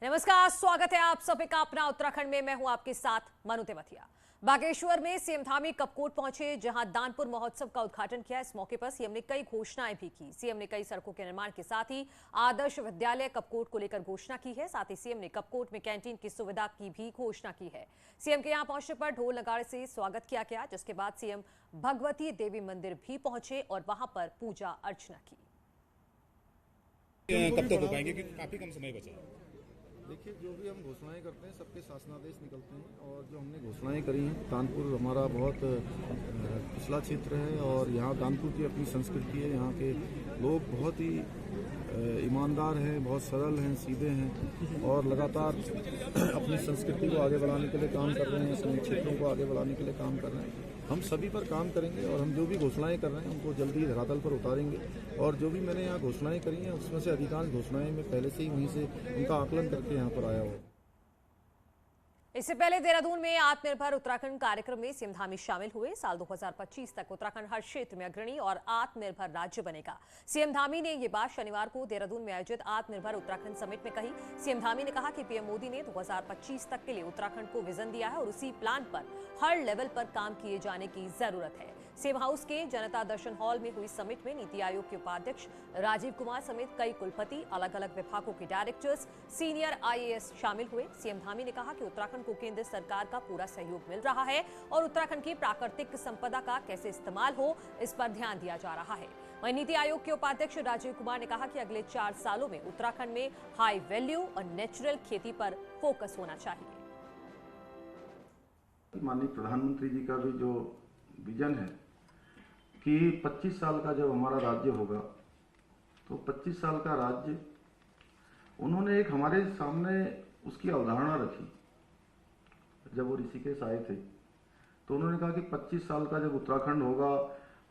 नमस्कार, स्वागत है आप सभी का अपना उत्तराखंड में। मैं हूं आपके साथ मनु तेवतिया। बागेश्वर में सीएम धामी कपकोट पहुंचे, जहां दानपुर महोत्सव का उद्घाटन किया। इस मौके पर सीएम ने कई घोषणाएं भी की। सीएम ने कई सड़कों के निर्माण के साथ ही आदर्श विद्यालय कपकोट को लेकर घोषणा की है। साथ ही सीएम ने कपकोट में कैंटीन की सुविधा की भी घोषणा की है। सीएम के यहां पहुंचने पर ढोल नगाड़े से स्वागत किया गया, जिसके बाद सीएम भगवती देवी मंदिर भी पहुंचे और वहां पर पूजा अर्चना की। कब तक हो पाएंगे, क्योंकि काफी कम समय बचा है। देखिए, जो भी हम घोषणाएं करते हैं सबके शासनादेश निकलते हैं, और जो हमने घोषणाएं करी हैं, कानपुर हमारा बहुत पिछड़ा क्षेत्र है और यहाँ कानपुर की अपनी संस्कृति है। यहाँ के लोग बहुत ही ईमानदार हैं, बहुत सरल हैं, सीधे हैं और लगातार अपनी संस्कृति को आगे बढ़ाने के लिए काम कर रहे हैं, अपने क्षेत्रों को आगे बढ़ाने के लिए काम कर रहे हैं। हम सभी पर काम करेंगे और हम जो भी घोषणाएं कर रहे हैं उनको जल्दी धरातल पर उतारेंगे। और जो भी मैंने यहाँ घोषणाएं करी हैं उसमें से अधिकांश घोषणाएं मैं पहले से ही वहीं से उनका आकलन करके यहाँ पर आया हूँ। इससे पहले देहरादून में आत्मनिर्भर उत्तराखंड कार्यक्रम में सीएम धामी शामिल हुए। साल 2025 तक उत्तराखंड हर क्षेत्र में अग्रणी और आत्मनिर्भर राज्य बनेगा। सीएम धामी ने ये बात शनिवार को देहरादून में आयोजित आत्मनिर्भर उत्तराखंड समिट में कही। सीएम धामी ने कहा कि पीएम मोदी ने 2025 तक के लिए उत्तराखंड को विजन दिया है और उसी प्लान पर हर लेवल पर काम किए जाने की जरूरत है। सीएम हाउस के जनता दर्शन हॉल में हुई समिट में नीति आयोग के उपाध्यक्ष राजीव कुमार समेत कई कुलपति, अलग अलग विभागों के डायरेक्टर्स, सीनियर आईएएस शामिल हुए। सीएम धामी ने कहा कि उत्तराखंड को केंद्र सरकार का पूरा सहयोग मिल रहा है और उत्तराखंड की प्राकृतिक संपदा का कैसे इस्तेमाल हो, इस पर ध्यान दिया जा रहा है। वहीं नीति आयोग के उपाध्यक्ष राजीव कुमार ने कहा कि अगले 4 सालों में उत्तराखंड में हाई वैल्यू और नेचुरल खेती पर फोकस होना चाहिए। माननीय प्रधानमंत्री जी का भी जो विजन है कि 25 साल का जब हमारा राज्य होगा, तो 25 साल का राज्य उन्होंने एक हमारे सामने उसकी अवधारणा रखी। जब वो ऋषिकेश आए थे तो उन्होंने कहा कि 25 साल का जब उत्तराखंड होगा,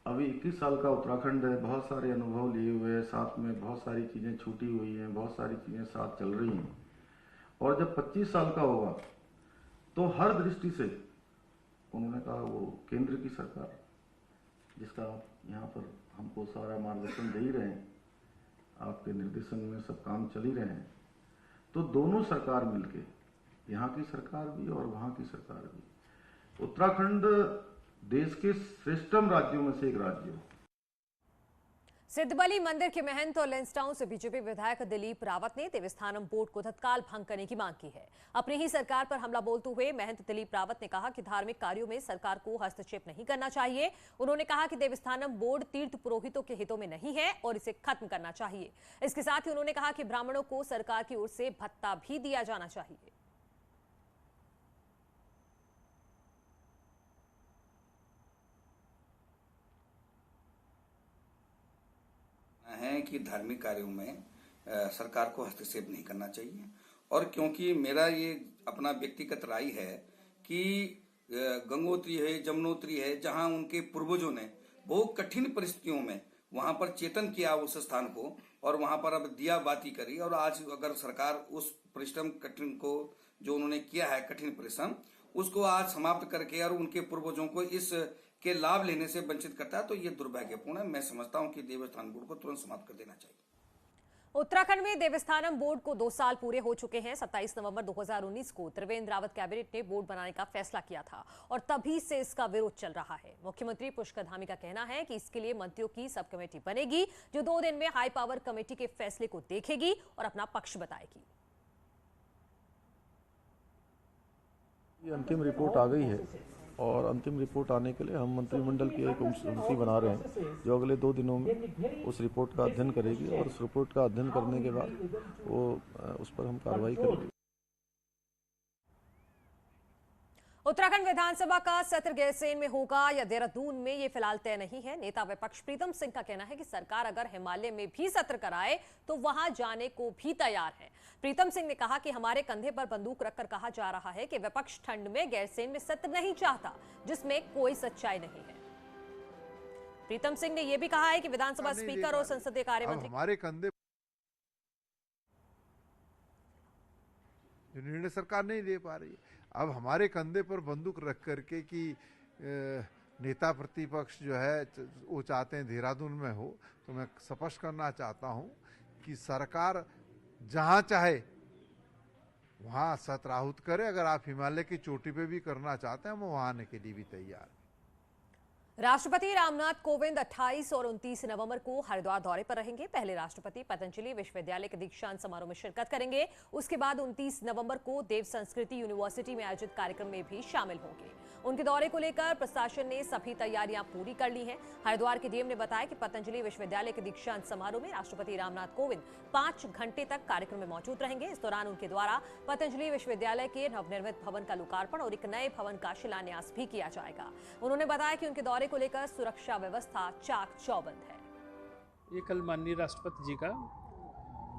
अभी 21 साल का उत्तराखंड है, बहुत सारे अनुभव लिए हुए हैं, साथ में बहुत सारी चीजें छूटी हुई हैं, बहुत सारी चीजें साथ चल रही हैं, और जब 25 साल का होगा तो हर दृष्टि से उन्होंने कहा वो केंद्र की सरकार, जिसका आप यहाँ पर हमको सारा मार्गदर्शन दे ही रहे हैं, आपके निर्देशन में सब काम चल ही रहे हैं, तो दोनों सरकार मिलके, यहाँ की सरकार भी और वहाँ की सरकार भी, उत्तराखंड देश के श्रेष्ठतम राज्यों में से एक राज्य हो। सिद्धबली मंदिर के महंत और लेंसटाउन से बीजेपी विधायक दिलीप रावत ने देवस्थानम बोर्ड को तत्काल भंग करने की मांग की है। अपनी ही सरकार पर हमला बोलते हुए महंत दिलीप रावत ने कहा कि धार्मिक कार्यों में सरकार को हस्तक्षेप नहीं करना चाहिए। उन्होंने कहा कि देवस्थानम बोर्ड तीर्थ पुरोहितों के हितों में नहीं है और इसे खत्म करना चाहिए। इसके साथ ही उन्होंने कहा कि ब्राह्मणों को सरकार की ओर से भत्ता भी दिया जाना चाहिए। है कि धार्मिक कार्यों में सरकार को हस्तक्षेप नहीं करना चाहिए। और क्योंकि मेरा ये अपना व्यक्तिगत राय है कि गंगोत्री है, जमुनोत्री है, जहां उनके पूर्वजों ने बहुत कठिन परिस्थितियों में वहां पर चेतन किया उस स्थान को, और वहां पर अब दिया बाती करी, और आज अगर सरकार उस परिश्रम कठिन को जो उन्होंने किया है, कठिन परिश्रम, उसको आज समाप्त करके और उनके पूर्वजों को इस के लाभ लेने से वंचित करता है, तो ये दुर्भाग्यपूर्ण है। मैं समझता हूं कि देवस्थान बोर्ड को तुरंत समाप्त कर देना चाहिए। उत्तराखंड में देवस्थानम बोर्ड को 2 साल पूरे हो चुके हैं। 27 नवंबर 2019 को त्रिवेंद्र रावत कैबिनेट ने बोर्ड बनाने का फैसला किया था और तभी से इसका विरोध चल रहा है। मुख्यमंत्री पुष्कर धामी का कहना है कि इसके लिए मंत्रियों की सब कमेटी बनेगी, जो 2 दिन में हाई पावर कमेटी के फैसले को देखेगी और अपना पक्ष बताएगी। ये अंतिम रिपोर्ट आ गई है और अंतिम रिपोर्ट आने के लिए हम मंत्रिमंडल की एक समिति बना रहे हैं, जो अगले 2 दिनों में उस रिपोर्ट का अध्ययन करेगी और उस रिपोर्ट का अध्ययन करने के बाद वो उस पर हम कार्रवाई करेंगे। उत्तराखंड विधानसभा का सत्र गैरसैंण में होगा या देहरादून में, ये फिलहाल तय नहीं है। नेता विपक्ष प्रीतम सिंह का कहना है कि सरकार अगर हिमालय में भी सत्र कराए तो वहां जाने को भी तैयार है। प्रीतम सिंह ने कहा कि हमारे कंधे पर बंदूक रखकर कहा जा रहा है कि विपक्ष ठंड में गैरसैंण में सत्र नहीं चाहता, जिसमें कोई सच्चाई नहीं है। प्रीतम सिंह ने यह भी कहा है कि विधानसभा स्पीकर और संसदीय कार्य मंत्री हमारे कंधे निर्णय सरकार नहीं दे पा रही है। अब हमारे कंधे पर बंदूक रख करके कि नेता प्रतिपक्ष जो है वो चाहते हैं देहरादून में हो, तो मैं स्पष्ट करना चाहता हूं कि सरकार जहां चाहे वहाँ सतराहुत करें। अगर आप हिमालय की चोटी पे भी करना चाहते हैं, हम वहाँ आने के लिए भी तैयार हैं। राष्ट्रपति रामनाथ कोविंद 28 और 29 नवंबर को हरिद्वार दौरे पर रहेंगे। पहले राष्ट्रपति पतंजलि विश्वविद्यालय के दीक्षांत समारोह में शिरकत करेंगे। उसके बाद 29 नवंबर को देव संस्कृति यूनिवर्सिटी में आयोजित कार्यक्रम में भी शामिल होंगे। उनके दौरे को लेकर प्रशासन ने सभी तैयारियां पूरी कर ली हैं। हरिद्वार के डीएम ने बताया कि पतंजलि विश्वविद्यालय के दीक्षांत समारोह में राष्ट्रपति रामनाथ कोविंद 5 घंटे तक कार्यक्रम में मौजूद रहेंगे। इस दौरान उनके द्वारा पतंजलि विश्वविद्यालय के नवनिर्मित भवन का लोकार्पण और एक नए भवन का शिलान्यास भी किया जाएगा। उन्होंने बताया कि उनके दौरे को लेकर सुरक्षा व्यवस्था चाक चौबंद है। ये कल माननीय राष्ट्रपति जी का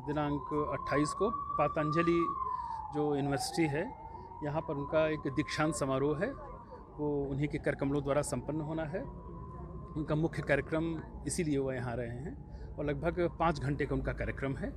दिनांक 28 को पतंजलि जो यूनिवर्सिटी है यहाँ पर उनका एक दीक्षांत समारोह है, वो उन्हीं के करकमलों द्वारा संपन्न होना है। उनका मुख्य कार्यक्रम इसीलिए वो यहाँ रहे हैं और लगभग 5 घंटे का उनका कार्यक्रम है।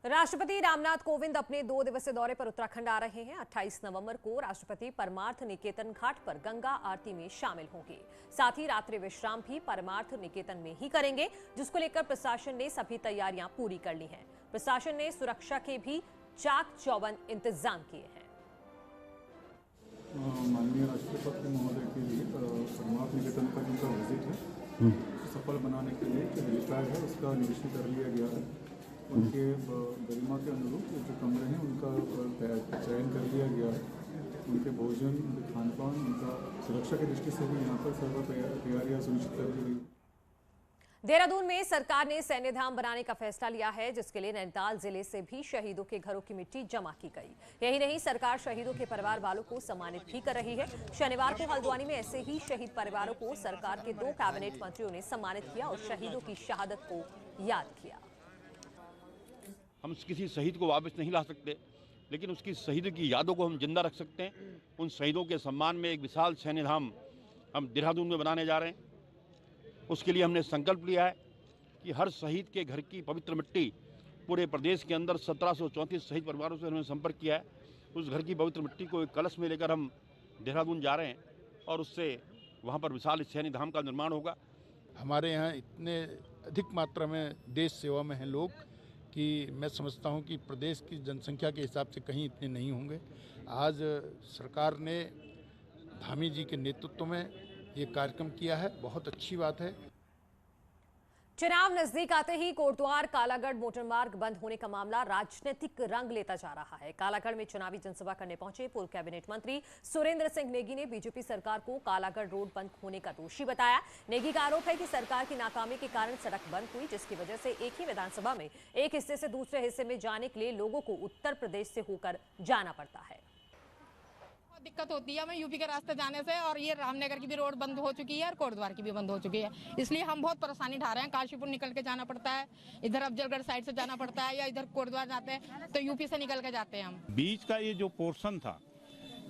राष्ट्रपति रामनाथ कोविंद अपने 2 दिवसीय दौरे पर उत्तराखंड आ रहे हैं। 28 नवंबर को राष्ट्रपति परमार्थ निकेतन घाट पर गंगा आरती में शामिल होंगे। साथ ही रात्रि विश्राम भी परमार्थ निकेतन में ही करेंगे, जिसको लेकर प्रशासन ने सभी तैयारियां पूरी कर ली हैं। प्रशासन ने सुरक्षा के भी चाक चौबंद इंतजाम किए हैं। माननीय राष्ट्रपति महोदय के लिए परमार्थ निकेतन पर उनका विजिट है, सफल बनाने के लिए जो हेलीपैड है उसका निरीक्षण कर लिया गया है। उनके गरिमा के अनुरूप जो कमरे हैं उनका चयन कर लिया गया है। उनके भोजन, उनके खान पान, उनका सुरक्षा की दृष्टि से भी यहाँ पर सर्व तैयारियाँ सुनिश्चित कर दी गई। देहरादून में सरकार ने सैन्य धाम बनाने का फैसला लिया है, जिसके लिए नैनीताल जिले से भी शहीदों के घरों की मिट्टी जमा की गई। यही नहीं, सरकार शहीदों के परिवार वालों को सम्मानित भी कर रही है। शनिवार को हल्द्वानी में ऐसे ही शहीद परिवारों को सरकार के 2 कैबिनेट मंत्रियों ने सम्मानित किया और शहीदों की शहादत को याद किया। हम किसी शहीद को वापस नहीं ला सकते, लेकिन उसकी शहीद की यादों को हम जिंदा रख सकते हैं। उन शहीदों के सम्मान में एक विशाल सैन्य धाम हम देहरादून में बनाने जा रहे हैं। उसके लिए हमने संकल्प लिया है कि हर शहीद के घर की पवित्र मिट्टी पूरे प्रदेश के अंदर 1734 शहीद परिवारों से हमने संपर्क किया है। उस घर की पवित्र मिट्टी को एक कलश में लेकर हम देहरादून जा रहे हैं और उससे वहाँ पर विशाल सैन्य धाम का निर्माण होगा। हमारे यहाँ इतने अधिक मात्रा में देश सेवा में हैं लोग कि मैं समझता हूँ कि प्रदेश की जनसंख्या के हिसाब से कहीं इतने नहीं होंगे। आज सरकार ने धामी जी के नेतृत्व में ये कार्यक्रम किया है, बहुत अच्छी बात है। चुनाव नजदीक आते ही कोटद्वार कालागढ़ मोटरमार्ग बंद होने का मामला राजनीतिक रंग लेता जा रहा है। कालागढ़ में चुनावी जनसभा करने पहुंचे पूर्व कैबिनेट मंत्री सुरेंद्र सिंह नेगी ने बीजेपी सरकार को कालागढ़ रोड बंद होने का दोषी बताया। नेगी का आरोप है कि सरकार की नाकामी के कारण सड़क बंद हुई, जिसकी वजह से एक ही विधानसभा में एक हिस्से से दूसरे हिस्से में जाने के लिए लोगों को उत्तर प्रदेश से होकर जाना पड़ता है। दिक्कत होती है हमें यूपी के रास्ते जाने से, और ये रामनगर की भी रोड बंद हो चुकी है और कोटद्वार की भी बंद हो चुकी है, इसलिए हम बहुत परेशानी उठा रहे हैं। काशीपुर निकल के जाना पड़ता है, इधर अफजलगढ़ साइड से जाना पड़ता है, या इधर कोटद्वार जाते हैं तो यूपी से निकल के जाते हैं हम। बीच का ये जो पोर्शन था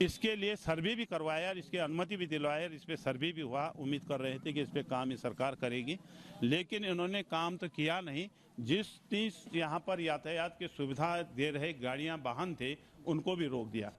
इसके लिए सर्वे भी करवाया और इसकी अनुमति भी दिलवाया और इस पे सर्वे भी हुआ। उम्मीद कर रहे थे कि इस पे काम ये सरकार करेगी, लेकिन इन्होंने काम तो किया नहीं। जिस यहाँ पर यातायात की सुविधा दे रहे गाड़ियाँ वाहन थे उनको भी रोक दिया।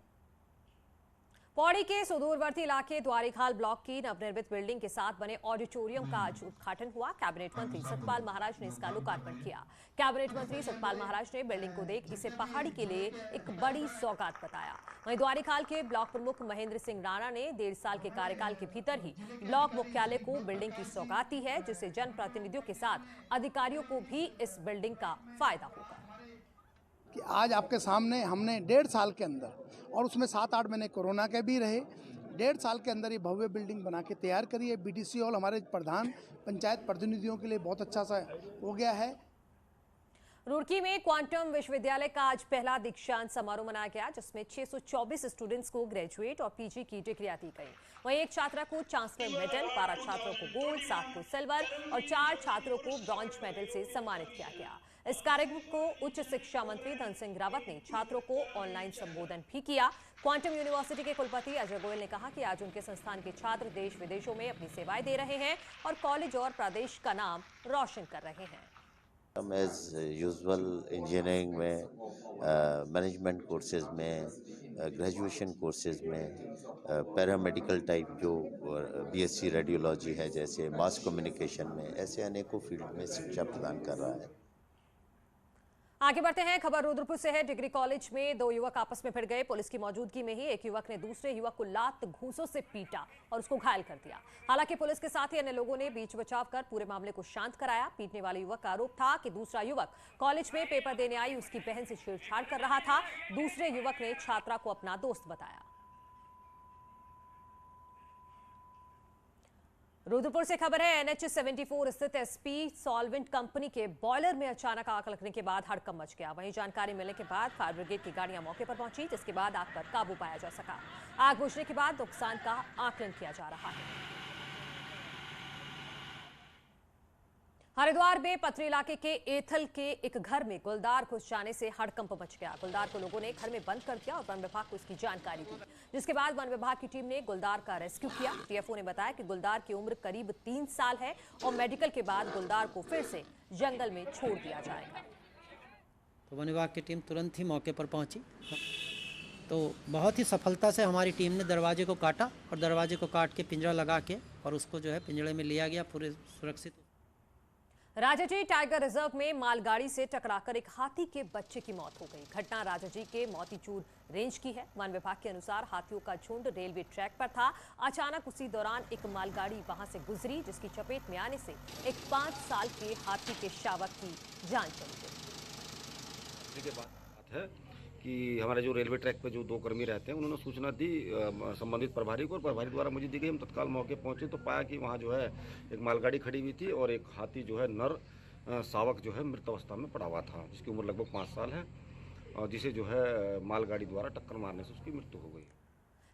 पौड़ी के सुदूरवर्ती इलाके द्वारिखाल ब्लॉक की नवनिर्मित बिल्डिंग के साथ बने ऑडिटोरियम का आज उद्घाटन हुआ। कैबिनेट मंत्री सतपाल महाराज ने इसका लोकार्पण किया। कैबिनेट मंत्री सतपाल महाराज ने बिल्डिंग को देख इसे पहाड़ी के लिए एक बड़ी सौगात बताया। वहीं द्वारिखाल के ब्लॉक प्रमुख महेंद्र सिंह राणा ने 1.5 साल के कार्यकाल के भीतर ही ब्लॉक मुख्यालय को बिल्डिंग की सौगात दी है, जिससे जनप्रतिनिधियों के साथ अधिकारियों को भी इस बिल्डिंग का फायदा होगा। कि आज आपके सामने हमने 1.5 साल के अंदर, और उसमें 7-8 महीने कोरोना के भी रहे, 1.5 साल के अंदर ये भव्य बिल्डिंग बना के तैयार करी है। बीडीसी हॉल हमारे प्रधान पंचायत प्रतिनिधियों के लिए बहुत अच्छा सा हो गया है। रुड़की में क्वांटम विश्वविद्यालय का आज पहला दीक्षांत समारोह मनाया गया, जिसमें 624 स्टूडेंट्स को ग्रेजुएट और पीजी की डिग्रियां दी गई। वहीं एक छात्रा को चांसलर मेडल, 12 छात्रों को गोल्ड, 7 को सिल्वर और 4 छात्रों को ब्रॉन्ज मेडल से सम्मानित किया गया। इस कार्यक्रम को उच्च शिक्षा मंत्री धन सिंह रावत ने छात्रों को ऑनलाइन संबोधन भी किया। क्वांटम यूनिवर्सिटी के कुलपति अजय गोयल ने कहा कि आज उनके संस्थान के छात्र देश विदेशों में अपनी सेवाएं दे रहे हैं और कॉलेज और प्रदेश का नाम रोशन कर रहे हैं। एज यूजुअल इंजीनियरिंग में, मैनेजमेंट कोर्सेज में, ग्रेजुएशन कोर्सेज में, पैरामेडिकल टाइप जो बीएससी रेडियोलॉजी है, जैसे मास कम्युनिकेशन में, ऐसे अनेकों फील्ड में शिक्षा प्रदान कर रहा है। आगे बढ़ते हैं। खबर रुद्रपुर से है। डिग्री कॉलेज में दो युवक आपस में भिड़ गए। पुलिस की मौजूदगी में ही एक युवक ने दूसरे युवक को लात घूंसों से पीटा और उसको घायल कर दिया। हालांकि पुलिस के साथ ही अन्य लोगों ने बीच बचाव कर पूरे मामले को शांत कराया। पीटने वाले युवक का आरोप था कि दूसरा युवक कॉलेज में पेपर देने आई उसकी बहन से छेड़छाड़ कर रहा था। दूसरे युवक ने छात्रा को अपना दोस्त बताया। रुद्रपुर से खबर है। NH 74 स्थित SP सॉल्वेंट कंपनी के बॉयलर में अचानक आग लगने के बाद हड़कंप मच गया। वहीं जानकारी मिलने के बाद फायर ब्रिगेड की गाड़ियां मौके पर पहुंची, जिसके बाद आग पर काबू पाया जा सका। आग बुझने के बाद नुकसान का आकलन किया जा रहा है। हरिद्वार में पथरी इलाके के एथल के एक घर में गुलदार घुस जाने से हड़कंप मच गया। गुलदार को लोगों ने घर में बंद कर दिया और वन विभाग को इसकी जानकारी दी, जिसके बाद वन विभाग की टीम ने गुलदार का रेस्क्यू किया। TFO ने बताया कि गुलदार की उम्र करीब 3 साल है और मेडिकल के बाद गुलदार को फिर से जंगल में छोड़ दिया जाएगा। तो वन विभाग की टीम तुरंत ही मौके पर पहुंची, तो बहुत ही सफलता से हमारी टीम ने दरवाजे को काटा और दरवाजे को काट के पिंजरा लगा के और उसको जो है पिंजरे में लिया गया पूरे सुरक्षित। राजाजी टाइगर रिजर्व में मालगाड़ी से टकराकर एक हाथी के बच्चे की मौत हो गई। घटना राजाजी के मोतीचूर रेंज की है। वन विभाग के अनुसार हाथियों का झुंड रेलवे ट्रैक पर था। अचानक उसी दौरान एक मालगाड़ी वहां से गुजरी, जिसकी चपेट में आने से एक 5 साल के हाथी के शावक की जान चली गई। के बात है कि हमारे जो रेलवे ट्रैक पे जो 2 कर्मी रहते हैं, उन्होंने सूचना दी संबंधित प्रभारी को और प्रभारी द्वारा मुझे दी गई। हम तत्काल मौके पहुंचे तो पाया कि वहां जो है एक मालगाड़ी खड़ी हुई थी और एक हाथी जो है नर शावक जो है मृत अवस्था में पड़ा हुआ था, जिसकी उम्र लगभग 5 साल है और जिसे जो है मालगाड़ी द्वारा टक्कर मारने से उसकी मृत्यु हो गई।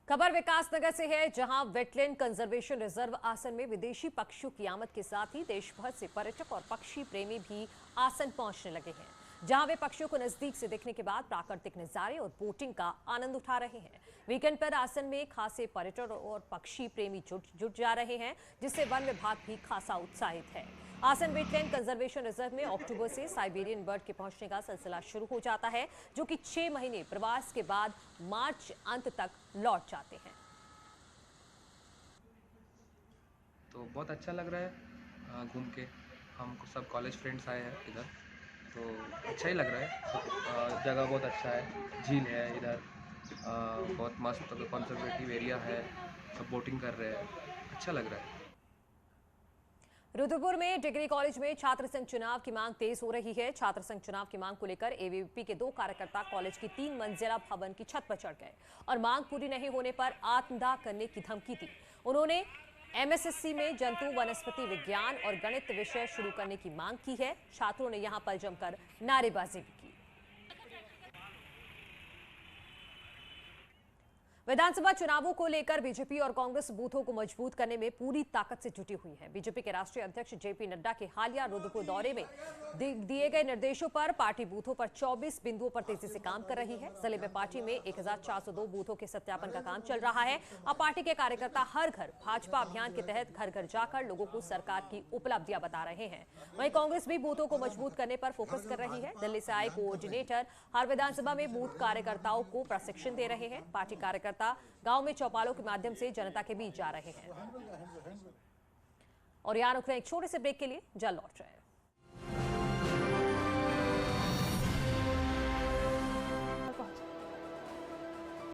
खबर विकासनगर से है, जहां वेटलैंड कंजर्वेशन रिजर्व आसन में विदेशी पक्षियों की आमद के साथ ही देश भर से पर्यटक और पक्षी प्रेमी भी आसन पहुंचने लगे हैं, जहां वे पक्षियों को नजदीक से देखने के बाद प्राकृतिक नजारे और बोटिंग का आनंद उठा रहे हैं। वीकेंड पर आसन में खासे पर्यटक और पक्षी प्रेमी जुट जा रहे हैं, जिससे वन विभाग भी खासा उत्साहित है। आसन वेटलैंड कंजर्वेशन रिजर्व में अक्टूबर से साइबेरियन बर्ड के पहुंचने का सिलसिला शुरू हो जाता है, जो कि 6 महीने प्रवास के बाद मार्च अंत तक लौट जाते हैं। तो बहुत अच्छा लग रहा है घूम के। हम सब कॉलेज फ्रेंड्स आए हैं इधर, तो अच्छा ही लग रहा है। जगह बहुत अच्छा है, झील है इधर, बहुत मस्त कंजर्वेटिव एरिया है, सब बोटिंग कर रहे हैं, अच्छा लग रहा है। रुद्रपुर में डिग्री कॉलेज में छात्र संघ चुनाव की मांग तेज हो रही है। छात्र संघ चुनाव की मांग को लेकर ABVP के 2 कार्यकर्ता कॉलेज की 3 मंजिला भवन की छत पर चढ़ गए और मांग पूरी नहीं होने पर आत्मदाह करने की धमकी दी। उन्होंने MSSC में जंतु वनस्पति विज्ञान और गणित विषय शुरू करने की मांग की है। छात्रों ने यहां पर जमकर नारेबाजी भी की। विधानसभा चुनावों को लेकर बीजेपी और कांग्रेस बूथों को मजबूत करने में पूरी ताकत से जुटी हुई है। बीजेपी के राष्ट्रीय अध्यक्ष JP नड्डा के हालिया रुद्रपुर दौरे में दिए गए निर्देशों पर पार्टी बूथों पर 24 बिंदुओं पर तेजी से काम कर रही है। जिले में पार्टी में 1402 बूथों के सत्यापन का काम चल रहा है। अब पार्टी के कार्यकर्ता हर घर भाजपा अभियान के तहत घर घर जाकर लोगों को सरकार की उपलब्धियां बता रहे हैं। वहीं कांग्रेस भी बूथों को मजबूत करने पर फोकस कर रही है। दिल्ली से आए कोऑर्डिनेटर हर विधानसभा में बूथ कार्यकर्ताओं को प्रशिक्षण दे रहे हैं। पार्टी कार्यकर्ता गांव में चौपालों के माध्यम से जनता के बीच जा रहे हैं। और यहां रुक रहे एक छोटे से ब्रेक के लिए, जल्द लौट रहे हैं।